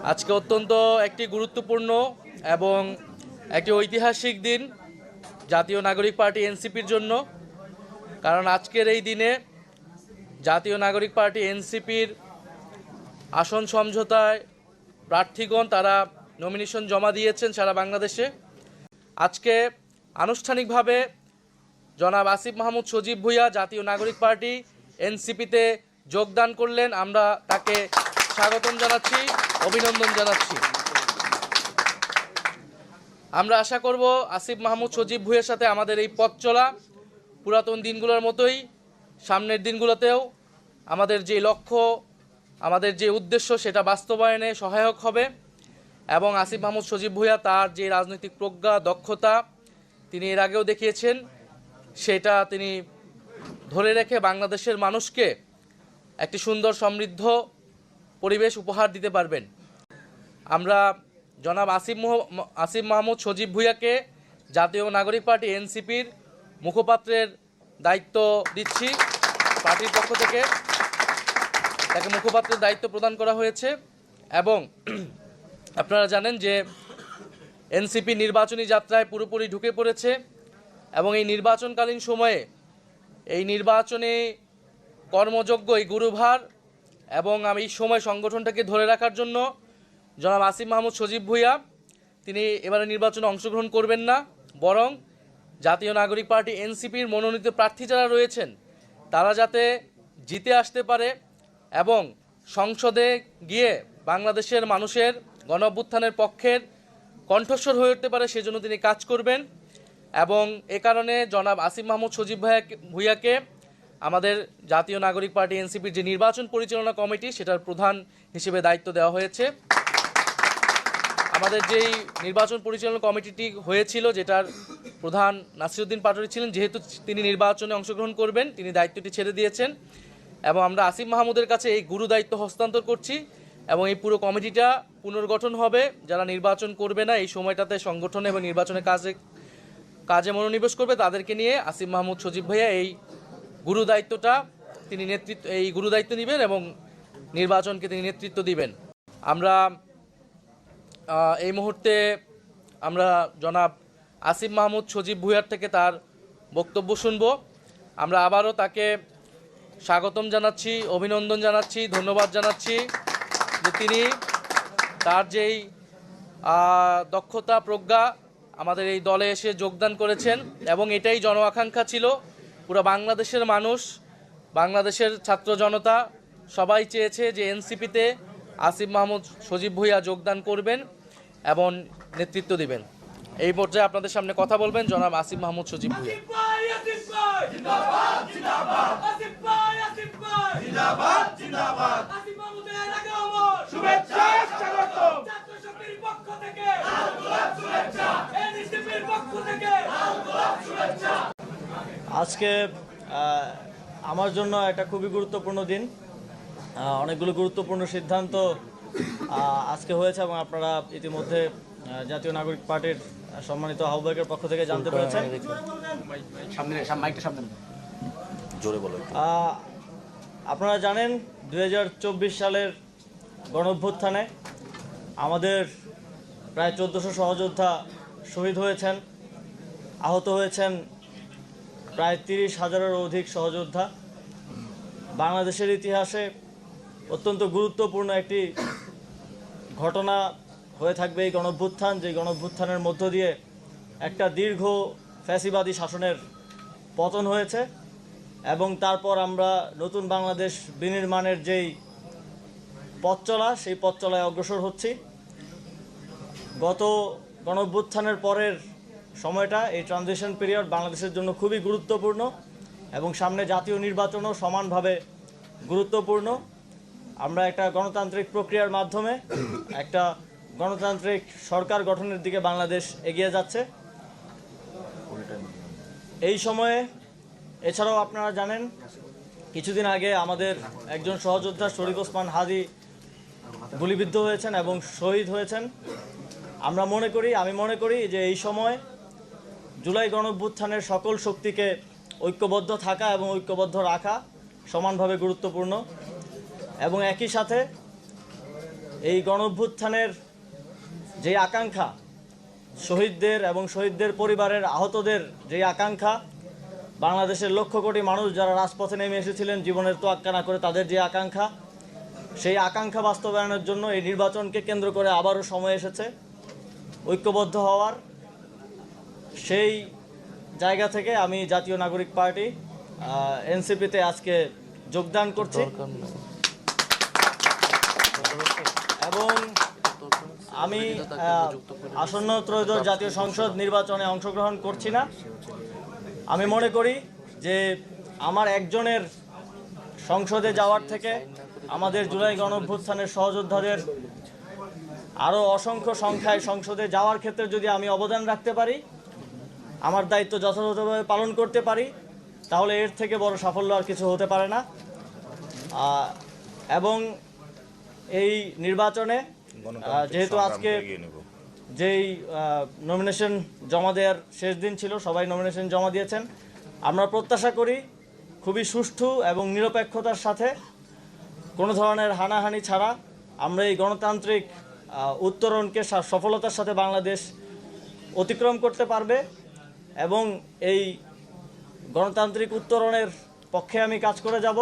আজকে অত্যন্ত একটি গুরুত্বপূর্ণ এবং একটি ঐতিহাসিক দিন জাতীয় নাগরিক পার্টি এনসিপির জন্য। কারণ আজকের এই দিনে জাতীয় নাগরিক পার্টি এনসিপির আসন সমঝোতায় প্রার্থীগণ তারা নমিনেশন জমা দিয়েছেন সারা বাংলাদেশে। আজকে আনুষ্ঠানিকভাবে জনাব আসিফ মাহমুদ সজীব ভুঁইয়া জাতীয় নাগরিক পার্টি এনসিপিতে যোগদান করলেন। আমরা তাকে স্বাগতম জানাচ্ছি, অভিনন্দন জানাচ্ছি। আমরা আশা করব আসিফ মাহমুদ সজীব ভুঁইয়ার সাথে আমাদের এই পথ চলা পুরাতন দিনগুলোর মতোই সামনের দিনগুলোতেও আমাদের যে লক্ষ্য, আমাদের যে উদ্দেশ্য সেটা বাস্তবায়নে সহায়ক হবে। এবং আসিফ মাহমুদ সজীব ভুঁইয়া তার যে রাজনৈতিক প্রজ্ঞা, দক্ষতা তিনি এর আগেও দেখিয়েছেন, সেটা তিনি ধরে রেখে বাংলাদেশের মানুষকে একটি সুন্দর সমৃদ্ধ পরিবেশ উপহার দিতে পারবেন। আমরা জনাব আসিফ মাহমুদ সজীব ভুঁইয়াকে জাতীয় নাগরিক পার্টি এনসিপির মুখপাত্রের দায়িত্ব দিচ্ছি। পার্টির পক্ষ থেকে তাকে মুখপাত্রের দায়িত্ব প্রদান করা হয়েছে। এবং আপনারা জানেন যে এনসিপি নির্বাচনী যাত্রায় পুরোপুরি ঢুকে পড়েছে এবং এই নির্বাচনকালীন সময়ে এই নির্বাচনে কর্মযোগ্য এই গুরুভার এবং আমি এই সময় সংগঠনটাকে ধরে রাখার জন্য জনাব আসিফ মাহমুদ সজীব ভুঁইয়া তিনি এবারে নির্বাচনে অংশগ্রহণ করবেন না, বরং জাতীয় নাগরিক পার্টি এনসিপির মনোনীত প্রার্থী যারা রয়েছেন তারা যাতে জিতে আসতে পারে এবং সংসদে গিয়ে বাংলাদেশের মানুষের গণ অভ্যুত্থানের পক্ষের কণ্ঠস্বর হয়ে উঠতে পারে সেজন্য তিনি কাজ করবেন। এবং এ কারণে জনাব আসিফ মাহমুদ সজীব ভুঁইয়াকে আমাদের জাতীয় নাগরিক পার্টি এনসিপির যে নির্বাচন পরিচালনা কমিটি সেটার প্রধান হিসেবে দায়িত্ব দেওয়া হয়েছে। আমাদের যেই নির্বাচন পরিচালনা কমিটিটি হয়েছিল, যেটার প্রধান নাসিরউদ্দিন পাটোয়ারী ছিলেন, যেহেতু তিনি নির্বাচনে অংশগ্রহণ করবেন তিনি দায়িত্বটি ছেড়ে দিয়েছেন এবং আমরা আসিফ মাহমুদের কাছে এই গুরু দায়িত্ব হস্তান্তর করছি এবং এই পুরো কমিটিটা পুনর্গঠন হবে। যারা নির্বাচন করবে না এই সময়টাতে সংগঠনে এবং নির্বাচনের কাজে মনোনিবেশ করবে তাদেরকে নিয়ে আসিফ মাহমুদ সজীব ভাইয়া এই গুরু দায়িত্ব নেবেন এবং নির্বাচনকে তিনি নেতৃত্ব দিবেন। আমরা এই মুহূর্তে আমরা জনাব আসিফ মাহমুদ সজীব ভুঁইয়ার থেকে তার বক্তব্য শুনব। আমরা আবারও তাকে স্বাগতম জানাচ্ছি, অভিনন্দন জানাচ্ছি, ধন্যবাদ জানাচ্ছি যে তিনি তার যেই দক্ষতা, প্রজ্ঞা আমাদের এই দলে এসে যোগদান করেছেন এবং এটাই জন আকাঙ্ক্ষা ছিল। পুরো বাংলাদেশের মানুষ, বাংলাদেশের ছাত্র জনতা সবাই চেয়েছে যে এনসিপিতে আসিফ মাহমুদ সজীব ভুঁইয়া যোগদান করবেন এবং নেতৃত্ব দিবেন। এই পর্যায়ে আপনাদের সামনে কথা বলবেন জনাব আসিফ মাহমুদ সজীব ভুঁইয়া। আজকে আমার জন্য একটা খুবই গুরুত্বপূর্ণ দিন। অনেকগুলো গুরুত্বপূর্ণ সিদ্ধান্ত আজকে হয়েছে এবং আপনারা ইতিমধ্যে জাতীয় নাগরিক পার্টির সম্মানিত আহ্বায়কের পক্ষ থেকে জানতে পেরেছেন। আপনারা জানেন 2024 সালের গণঅভ্যুত্থানে আমাদের প্রায় 1400 সহযোদ্ধা শহীদ হয়েছেন, আহত হয়েছেন প্রায় 30,000-এরও অধিক সহযোদ্ধা। বাংলাদেশের ইতিহাসে অত্যন্ত গুরুত্বপূর্ণ একটি ঘটনা হয়ে থাকবে এই গণঅভ্যুত্থান, যে গণঅভ্যুত্থানের মধ্য দিয়ে একটা দীর্ঘ ফ্যাসিবাদী শাসনের পতন হয়েছে এবং তারপর আমরা নতুন বাংলাদেশ বিনির্মাণের যেই পথ চলা, সেই পথ চলায় অগ্রসর হচ্ছি। গত গণঅভ্যুত্থানের পরের সময়টা, এই ট্রানজিশন পিরিয়ড বাংলাদেশের জন্য খুবই গুরুত্বপূর্ণ এবং সামনে জাতীয় নির্বাচনও সমানভাবে গুরুত্বপূর্ণ। আমরা একটা গণতান্ত্রিক প্রক্রিয়ার মাধ্যমে একটা গণতান্ত্রিক সরকার গঠনের দিকে বাংলাদেশ এগিয়ে যাচ্ছে। এই সময়ে এছাড়াও আপনারা জানেন কিছুদিন আগে আমাদের একজন সহযোদ্ধা শরীফ ওসমান হাদি গুলিবিদ্ধ হয়েছেন এবং শহীদ হয়েছেন। আমি মনে করি যে এই সময় জুলাই গণঅভ্যুত্থানের সকল শক্তিকে ঐক্যবদ্ধ থাকা এবং ঐক্যবদ্ধ রাখা সমানভাবে গুরুত্বপূর্ণ এবং একই সাথে এই গণঅভ্যুত্থানের যে আকাঙ্ক্ষা, শহীদদের এবং শহীদদের পরিবারের আহতদের যে আকাঙ্ক্ষা, বাংলাদেশের লক্ষ কোটি মানুষ যারা রাজপথে নেমে এসেছিলেন জীবনের তোয়াক্কা না করে, তাদের যে আকাঙ্ক্ষা, সেই আকাঙ্ক্ষা বাস্তবায়নের জন্য এই নির্বাচনকে কেন্দ্র করে আবারও সময় এসেছে ঐক্যবদ্ধ হওয়ার। সেই জায়গা থেকে আমি জাতীয় নাগরিক পার্টি এনসিপিতে আজকে যোগদান করছি এবং আমি আসন্ন ত্রয়োদশ জাতীয় সংসদ নির্বাচনে অংশগ্রহণ করছি না। আমি মনে করি যে আমার একজনের সংসদে যাওয়ার থেকে আমাদের জুলাই গণঅভ্যুত্থানের সহযোদ্ধাদের আরও অসংখ্য সংখ্যায় সংসদে যাওয়ার ক্ষেত্রে যদি আমি অবদান রাখতে পারি, আমার দায়িত্ব যথাযথভাবে পালন করতে পারি, তাহলে এর থেকে বড় সাফল্য আর কিছু হতে পারে না। এবং এই নির্বাচনে যেহেতু আজকে যেই নমিনেশন জমা দেওয়ার শেষ দিন ছিল, সবাই নমিনেশন জমা দিয়েছেন, আমরা প্রত্যাশা করি খুবই সুষ্ঠু এবং নিরপেক্ষতার সাথে, কোনো ধরনের হানাহানি ছাড়া আমরা এই গণতান্ত্রিক উত্তরণকে সফলতার সাথে বাংলাদেশ অতিক্রম করতে পারবে। এবং এই গণতান্ত্রিক উত্তরণের পক্ষে আমি কাজ করে যাব।